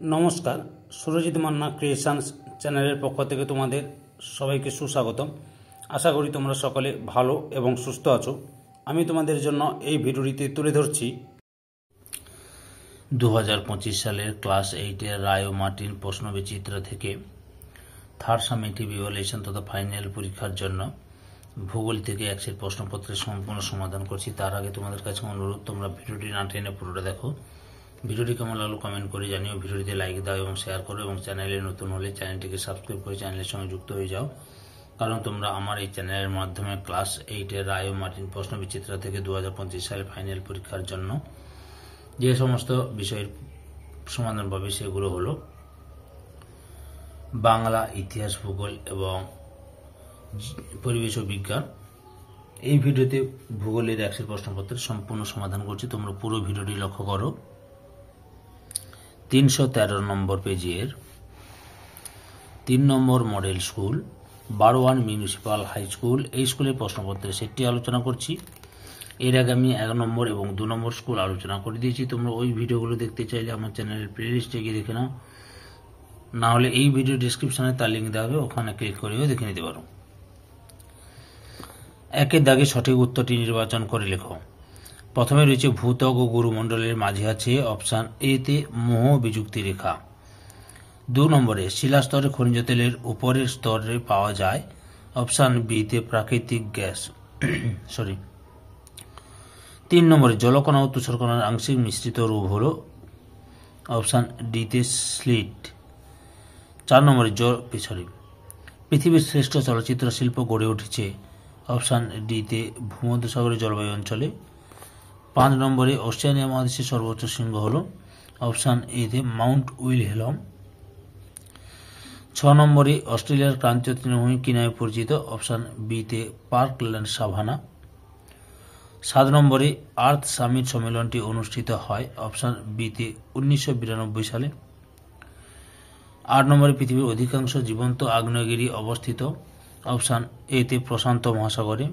নমস্কার, সুরজিৎ মান্না ক্রিয়েশনস চ্যানেলের পক্ষ থেকে তোমাদের সবাইকে সুস্বাগতম। আশা করি তোমরা সকলে ভালো এবং সুস্থ আছো। আমি তোমাদের জন্য এই ভিডিওটিতে তুলে ধরছি 2025 সালের ক্লাস 8-এর রায় ও মার্টিন প্রশ্নবিচিত্র থেকে থার্ড সামেটিভ ইভ্যালুয়েশন তথা ফাইনাল পরীক্ষার জন্য ভূগোল থেকে এক্সের প্রশ্নপত্রের সম্পূর্ণ সমাধান করছি। তার আগে তোমাদের কাছে অনুরোধ, তোমরা ভিডিওটি না টেনে পুরোটা দেখো। ভিডিওটি কেমন লাগলো কমেন্ট করে জানিও, ভিডিওটিতে লাইক দাও এবং শেয়ার করো, এবং চ্যানেলে নতুন হলে চ্যানেলটিকে সাবস্ক্রাইব করে চ্যানেলের সঙ্গে যুক্ত হয়ে যাও, কারণ তোমরা আমার এই চ্যানেলের মাধ্যমে ক্লাস 8-এর রায় ও মার্টিন প্রশ্নবিচিত্র থেকে 2025 সালের ফাইনাল পরীক্ষার জন্য যে সমস্ত বিষয়ের সমাধান পাবে সেগুলো হলো বাংলা, ইতিহাস, ভূগোল এবং পরিবেশ ও বিজ্ঞান। এই ভিডিওতে ভূগোলের এক্সের প্রশ্নপত্রের সম্পূর্ণ সমাধান করছি, তোমরা পুরো ভিডিওটি লক্ষ্য করো। 313 নম্বর পেজের 3 নম্বর model school 12 municipal high school, এই স্কুলের প্রশ্নপত্রের সেটটি আলোচনা করছি। এর আগে আমি 1 নম্বর এবং 2 নম্বর স্কুল আলোচনা করে দিয়েছি। তোমরা ওই ভিডিওগুলো দেখতে চাইলে আমার চ্যানেলের প্লেলিস্টে গিয়ে দেখে নাও, না হলে এই ভিডিও ডিসক্রিপশনে তার লিঙ্ক দেওয়া হবে, ওখানে ক্লিক করেও দেখে নিতে পারো। একের দাগে সঠিক উত্তরটি নির্বাচন করে লেখো। প্রথমে রয়েছে ভূত্বক ও গুরুমণ্ডলের মাঝে আছে অপশান এ তে মোহ বিযুক্তি রেখা। 2 নম্বরে শিলাস্তরে খনিজ তেলের উপরের স্তরে পাওয়া যায় অপশান বি তে প্রাকৃতিক গ্যাস। 3 নম্বরে জলকণা ও তুষারকণার আংশিক মিশ্রিত রূপ হল অপশান ডি তে স্লিট। 4 নম্বরে পৃথিবীর শ্রেষ্ঠ চলচ্চিত্র শিল্প গড়ে উঠেছে অপশান ডি তে ভূমধ্যসাগরীয় জলবায়ু অঞ্চলে। 5 নম্বরে ওশেনিয়া মহাদেশের সর্বোচ্চ শৃঙ্গ হল অপশান এ তে মাউন্ট উইলহেলম। 6 নম্বরে অস্ট্রেলিয়ার ক্রান্তীয় তৃণভূমি কি নামে পরিচিত অপশান বি তে পার্কল্যান্ড সাভানা। 7 নম্বরে আর্থ সামিট সম্মেলনটি অনুষ্ঠিত হয় অপশান বি তে 1992 সালে। 8 নম্বরে পৃথিবীর অধিকাংশ জীবন্ত আগ্নেয়গিরি অবস্থিত অপশান এ তে প্রশান্ত মহাসাগরে।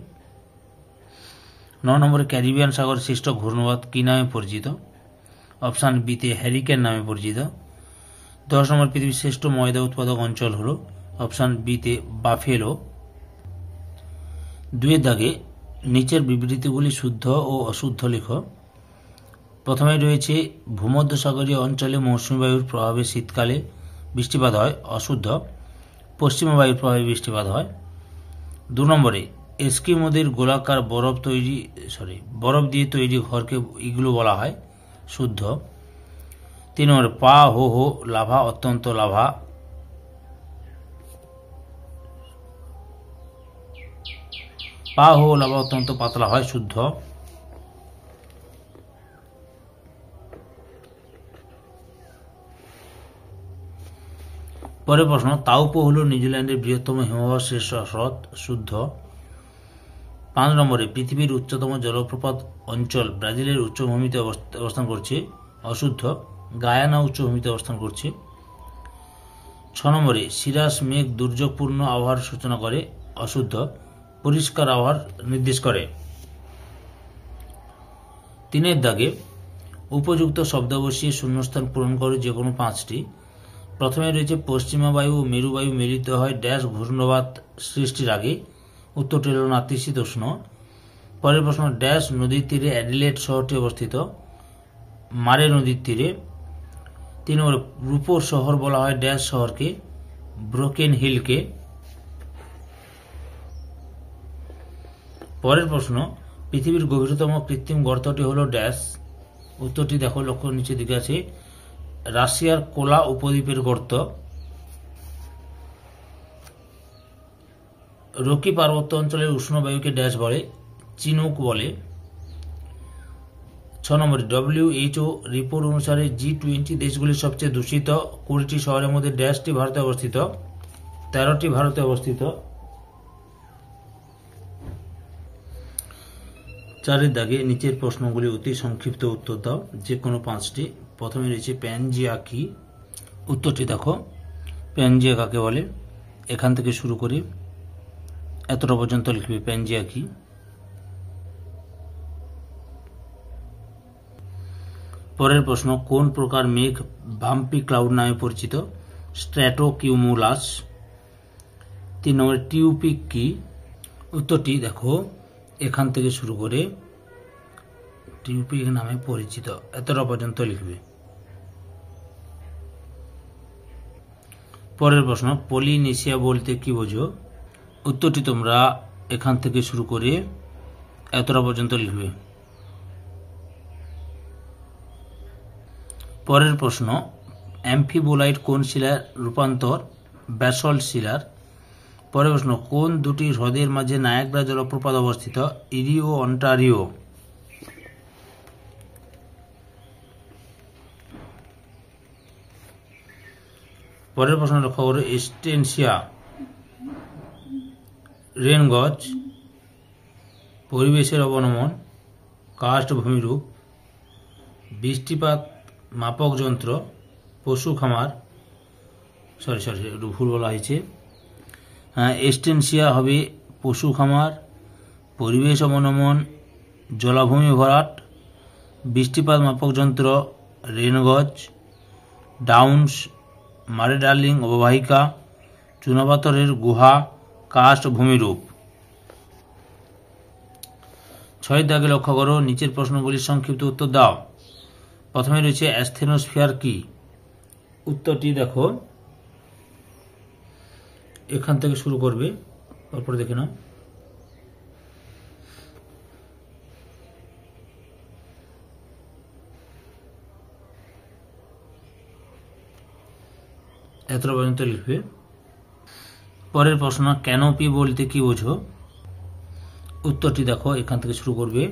9 নম্বরে ক্যারিবিয়ান সাগরে সৃষ্ট ঘূর্ণবাত কি নামে পরিচিত অপশান বি তে হ্যারিকেন নামে পরিচিত। 10 নম্বর পৃথিবীর শ্রেষ্ঠ ময়দা উৎপাদক অঞ্চল হল অপশান বি তে বাফেলো। 2 দাগে নিচের বিবৃতিগুলি শুদ্ধ ও অশুদ্ধ লেখো। প্রথমে রয়েছে ভূমধ্যসাগরীয় অঞ্চলে মৌসুমী বায়ুর প্রভাবে শীতকালে বৃষ্টিপাত হয়, অশুদ্ধ। পশ্চিমা বায়ুর প্রভাবে বৃষ্টিপাত হয়। 2 নম্বরে এস্কিমোদের গোলাকার বরফ দিয়ে তৈরি ঘরকে ইগলু বলা হয়, শুদ্ধ। 3 নম্বরে পা হো হো লাভা অত্যন্ত লাভা, পা হো লাভা অত্যন্ত পাতলা হয়, শুদ্ধ। পরের প্রশ্ন, তাউপো হল নিউজিল্যান্ডের বৃহত্তম হিমবাহ শীর্ষ হ্রদ, শুদ্ধ। 5 নম্বরে পৃথিবীর উচ্চতম জলপ্রপাত অঞ্চল ব্রাজিলের উচ্চভূমিতে অবস্থান করছে, অশুদ্ধ। গায়ানা উচ্চভূমিতে অবস্থান করছে। 6 নম্বরে সিরাস মেঘ দুর্যোগপূর্ণ আবহাওয়ার সূচনা করে, অশুদ্ধ। পরিষ্কার আবহাওয়ার নির্দেশ করে। 3 দাগে উপযুক্ত শব্দ বসিয়ে শূন্যস্থান পূরণ করে যে কোনো 5টি। প্রথমে রয়েছে পশ্চিমা বায়ু ও মেরু বায়ু মিলিত হয় ড্যাশ ঘূর্ণবাত সৃষ্টির আগে, উত্তরটি হল নাতিশীতোষ্ণ। পরের প্রশ্ন, ড্যাশ নদীর তীরে অ্যাডিলেড শহরটি অবস্থিত, মারে নদীর তীরে। 3 নম্বরে রূপোর শহর বলা হয় ড্যাশ শহরকে, ব্রোকেন হিলকে। পরের প্রশ্ন, পৃথিবীর গভীরতম কৃত্রিম গর্তটি হল ড্যাশ, উত্তরটি দেখো, লক্ষ্য নিচের দিকে আছে, রাশিয়ার কোলা উপদ্বীপের গর্ত। রকি পার্বত্য অঞ্চলের উষ্ণ বায়ুকে ড্যাশ বলে, চিনুক বলে। 6 নম্বরে WHO রিপোর্ট অনুসারে G20 দেশগুলির সবচেয়ে দূষিত 20টি শহরের মধ্যে ড্যাশটি ভারতে অবস্থিত, 13টি ভারতে অবস্থিত। 4 দাগে নিচের প্রশ্নগুলি অতি সংক্ষিপ্ত উত্তর দাও, যে কোনো 5টি। প্রথমে রয়েছে প্যানজিয়া কি, উত্তরটি দেখো, প্যানজিয়া কাকে বলে। এখান থেকে শুরু করে এতটা পর্যন্ত লিখবে প্যানজিয়া কি। পরের প্রশ্ন, কোন প্রকার মেঘ বাম্পি ক্লাউড নামে পরিচিত? স্ট্র্যাটোকিউমুলাস। 3 নম্বরে টিউপিক কি? উত্তরটি দেখো এখান থেকে শুরু করে টিউপিক নামে পরিচিত এতটা পর্যন্ত লিখবে। পরের প্রশ্ন, পলিনেশিয়া বলতে কি বোঝো? উত্তরটি তোমরা এখান থেকে শুরু করে এতটা পর্যন্ত লিখবে। পরের প্রশ্ন, অ্যাম্ফিবোলাইট কোন শিলার রূপান্তর? ব্যাসল্ট শিলার। পরের প্রশ্ন, কোন দুটি হ্রদের মাঝে নায়াগ্রা জলপ্রপাত অবস্থিত? ইরি ও অন্টারিও। পরের প্রশ্ন লক্ষ্য করো, এস্টেনসিয়া রেনগজ, পরিবেশের অবনমন, কার্স্ট ভূমিরূপ, বৃষ্টিপাত মাপক যন্ত্র, পশু খামার। সরি একটু ভুল বলা হয়েছে। এস্টেনসিয়া হবে পশু খামার, পরিবেশ অবনমন জলাভূমি ভরাট, বৃষ্টিপাত মাপক যন্ত্র রেনগজ, ডাউন্স মারে ডার্লিং অববাহিকা, চুনাপাথরের গুহা কাস্ট ভূমিরূপ। 6 দাগে লক্ষ্য করো, নিচের প্রশ্নগুলির সংক্ষিপ্ত উত্তর দাও। প্রথমে রয়েছে অ্যাস্থেনোস্ফিয়ার কি? উত্তরটি দেখো এখান থেকে শুরু করবে, তারপরে দেখে নাও। এতটা পর্যন্ত লিখবে। পরের প্রশ্ন, ক্যানোপি বলতে কি বোঝো? উত্তরটি দেখো এখান থেকে শুরু করবে।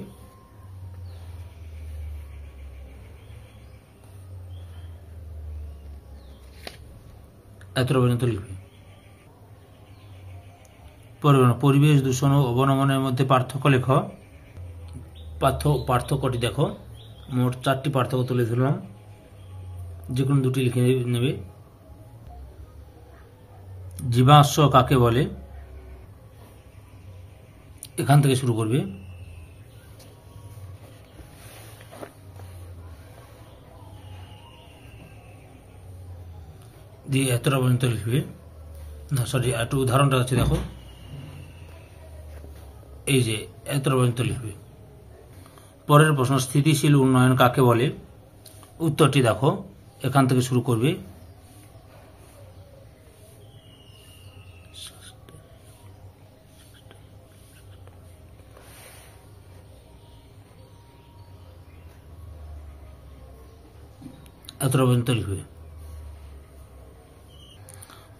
এতটা পর্যন্ত লিখবে। পরিবেশ দূষণ ও অবনমনের মধ্যে পার্থক্য লেখ। পার্থক্যটি দেখো, মোট 4টি পার্থক্য তুলে ধরলাম, যে কোনো দুটি লিখে নেবে। জীবাশ্ম কাকে বলে? এখান থেকে শুরু করবে। দিয়ে এতটা পর্যন্ত লিখবে। না সরি, একটু উদাহরণটা আছে দেখো, এই যে এতটা পর্যন্ত লিখবে। পরের প্রশ্ন, স্থিতিশীল উন্নয়ন কাকে বলে? উত্তরটি দেখো এখান থেকে শুরু করবে। এতটা পর্যন্ত লিখবে।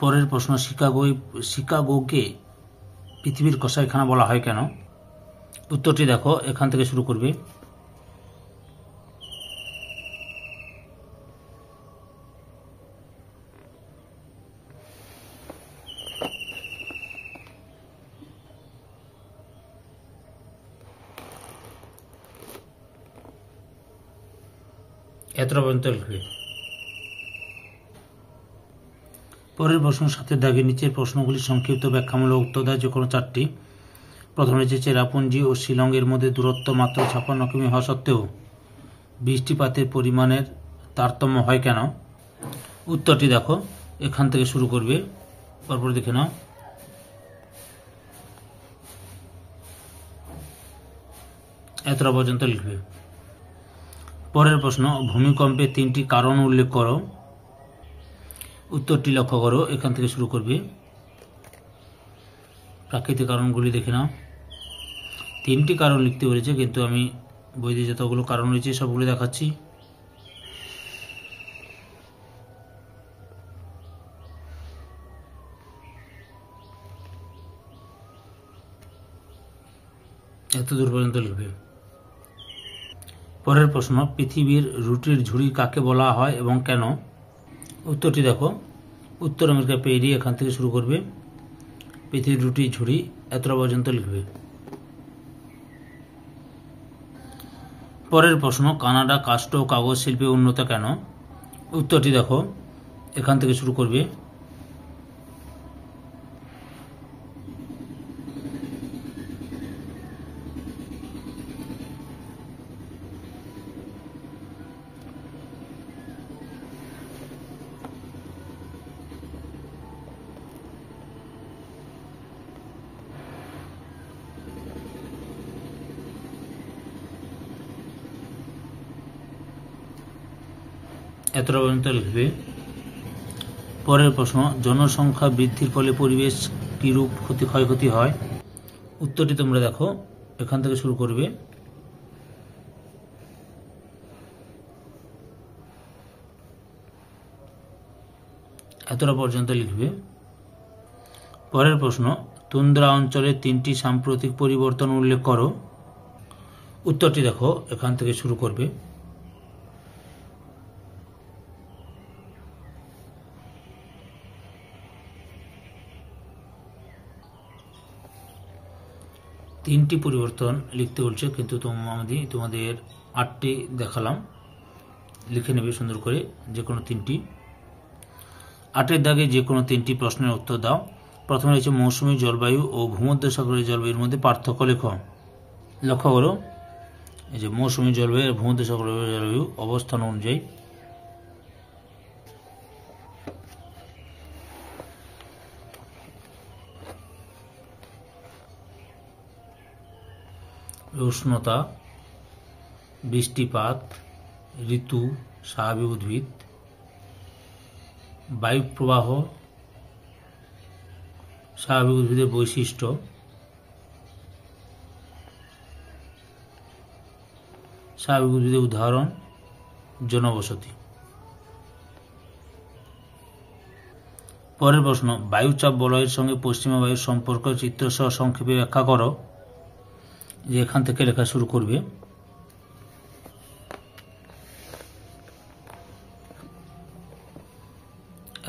পরের প্রশ্ন, শিকাগোকে পৃথিবীর কসাইখানা বলা হয় কেন? উত্তরটি দেখো এখান থেকে শুরু করবে। এতটা পর্যন্ত লিখবে। পরের প্রশ্ন, 7 দাগে নিচের প্রশ্নগুলির সংক্ষিপ্ত ব্যাখ্যামূলক উত্তর দেয় যে কোনো 4টি। প্রথমে রয়েছে চেরাপুঞ্জি ও শিলংয়ের মধ্যে দূরত্ব মাত্র 56 কিমি হওয়া সত্ত্বেও বৃষ্টিপাতের পরিমাণের তারতম্য হয় কেন? উত্তরটি দেখো এখান থেকে শুরু করবে, পরপর দেখে নাও। এতটা পর্যন্ত লিখবে। পরের প্রশ্ন, ভূমিকম্পের 3টি কারণ উল্লেখ করো। উত্তরটি লক্ষ্য করো এখান থেকে শুরু করবে। প্রাকৃতিক কারণগুলি দেখে নাও। 3টি কারণ লিখতে বলেছে, কিন্তু আমি বইতে যতগুলো কারণ রয়েছে সবগুলো দেখাচ্ছি। এত দূর পর্যন্ত লিখবে। পরের প্রশ্ন, পৃথিবীর রুটির ঝুড়ি কাকে বলা হয় এবং কেন? উত্তরটি দেখো, উত্তর আমেরিকা পেরি এখান থেকে শুরু করবে। পৃথিবীর রুটির ঝুড়ি এতটা পর্যন্ত লিখবে। পরের প্রশ্ন, কানাডা কাষ্ঠ ও কাগজ শিল্পে উন্নত কেন? উত্তরটি দেখো এখান থেকে শুরু করবে। এতটা পর্যন্ত লিখবে। পরের প্রশ্ন, জনসংখ্যা বৃদ্ধির ফলে পরিবেশ কিরূপ ক্ষয়ক্ষতি হয়? উত্তরটি তোমরা দেখো, এখান থেকে শুরু করবে। এতটা পর্যন্ত লিখবে। পরের প্রশ্ন, তুন্দ্রা অঞ্চলের 3টি সাম্প্রতিক পরিবর্তন উল্লেখ করো। উত্তরটি দেখো, এখান থেকে শুরু করবে। তিনটি পরিবর্তন লিখতে বলছে, কিন্তু তোমাদের 8টি দেখালাম, লিখে নেবে সুন্দর করে যে কোনো 3টি। 8-এর দাগে যে কোনো 3টি প্রশ্নের উত্তর দাও। প্রথমে রয়েছে মৌসুমী জলবায়ু ও ভূমধ্যসাগরীয় জলবায়ুর মধ্যে পার্থক্য লেখো। লক্ষ্য করো, এই যে মৌসুমী জলবায়ু আর ভূমধ্যসাগরীয় জলবায়ু অবস্থান অনুযায়ী উষ্ণতা, বৃষ্টিপাত, ঋতু, স্বাভাবিক উদ্ভিদ, বায়ু প্রবাহ, স্বাভাবিক উদ্ভিদের বৈশিষ্ট্য, স্বাভাবিক উদ্ভিদের উদাহরণ, জনবসতি। পরের প্রশ্ন, বায়ুচাপ বলয়ের সঙ্গে পশ্চিমা বায়ুর সম্পর্ক চিত্রসহ সংক্ষেপে ব্যাখ্যা করো। যে এখান থেকে লেখা শুরু করবে।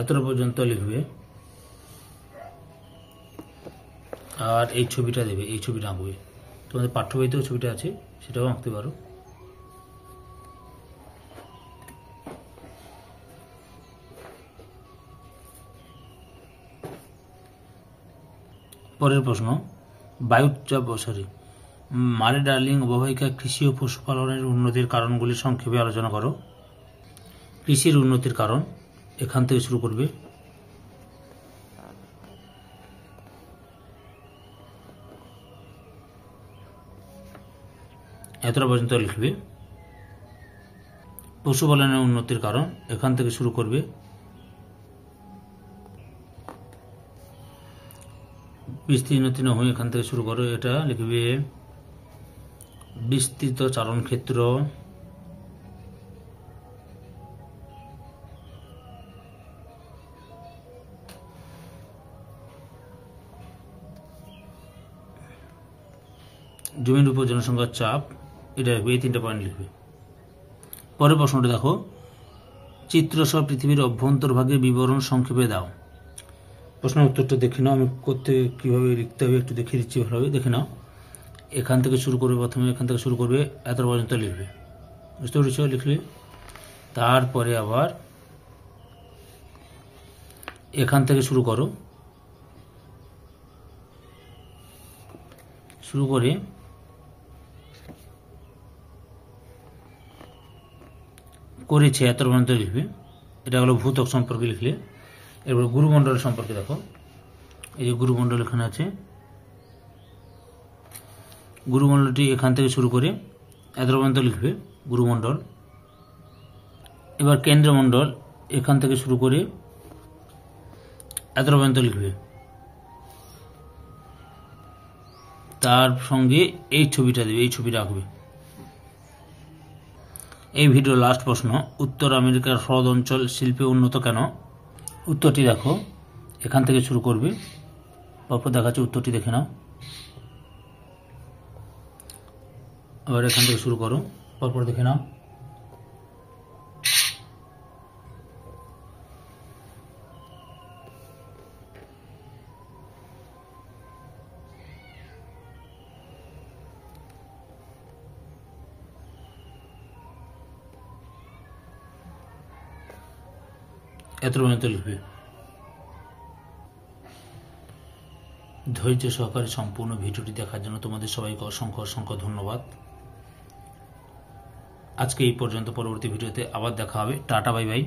এতটা পর্যন্ত লিখবে, আর এই ছবিটা দেবে, এই ছবিটা আঁকবে। তোমাদের পাঠ্য বইতেও ছবিটা আছে, সেটাও আঁকতে পারো। পরের প্রশ্ন, বায়ুচাপ মারে ডার্লিং অববাহিকা কৃষি ও পশুপালনের উন্নতির কারণগুলি সংক্ষেপে আলোচনা করো। কৃষির উন্নতির কারণ, এখান থেকে শুরু করবে। এতটা পর্যন্ত লিখবে। পশুপালনের উন্নতির কারণ, এখান থেকে শুরু করবে। বিস্তীর্ণতি না হয়ে এখান থেকে শুরু করো, এটা লিখবে। বিস্তৃত চারণ ক্ষেত্র, জমির উপর জনসংখ্যার চাপ, এটা লিখবে। এই 3টা পয়েন্ট লিখবে। পরের প্রশ্নটা দেখো, চিত্রসহ পৃথিবীর অভ্যন্তরভাগের বিবরণ সংক্ষেপে দাও। প্রশ্নের উত্তরটা দেখে নাও, আমি কীভাবে লিখতে হবে একটু দেখিয়ে দিচ্ছি, ভালোভাবে দেখে নাও। এখান থেকে শুরু করবে, প্রথমে এখান থেকে শুরু করবে, এত পর্যন্ত লিখবে। বুঝতে পেরেছ? লিখলে তারপরে আবার এখান থেকে শুরু করো, শুরু করে করেছে এত পর্যন্ত লিখবে। এটা হলো ভূত্বক সম্পর্কে লিখলে। এরপর গুরুমণ্ডল সম্পর্কে দেখো, এই যে গুরুমণ্ডল এখানে আছে, গুরুমণ্ডলটি এখান থেকে শুরু করে এত পর্যন্ত লিখবে, গুরুমণ্ডল। এবার কেন্দ্রমণ্ডল এখান থেকে শুরু করে এত পর্যন্ত লিখবে। তার সঙ্গে এই ছবিটা দেবে, এই ছবিটা আঁকবে। এই ভিডিও লাস্ট প্রশ্ন, উত্তর আমেরিকার হ্রদ অঞ্চল শিল্পে উন্নত কেন? উত্তরটি দেখো, এখান থেকে শুরু করবে। পরপর দেখাচ্ছে, উত্তরটি দেখে নাও। আবার এখান থেকে শুরু করো, পরপর দেখে নাও। এত পর্যন্ত লিখবে। ধৈর্য সহকারে সম্পূর্ণ ভিডিওটি দেখার জন্য তোমাদের সবাইকে অসংখ্য অসংখ্য ধন্যবাদ। আজকে এই পর্যন্ত, পরবর্তী ভিডিওতে আবার দেখা হবে। Tata, bye bye.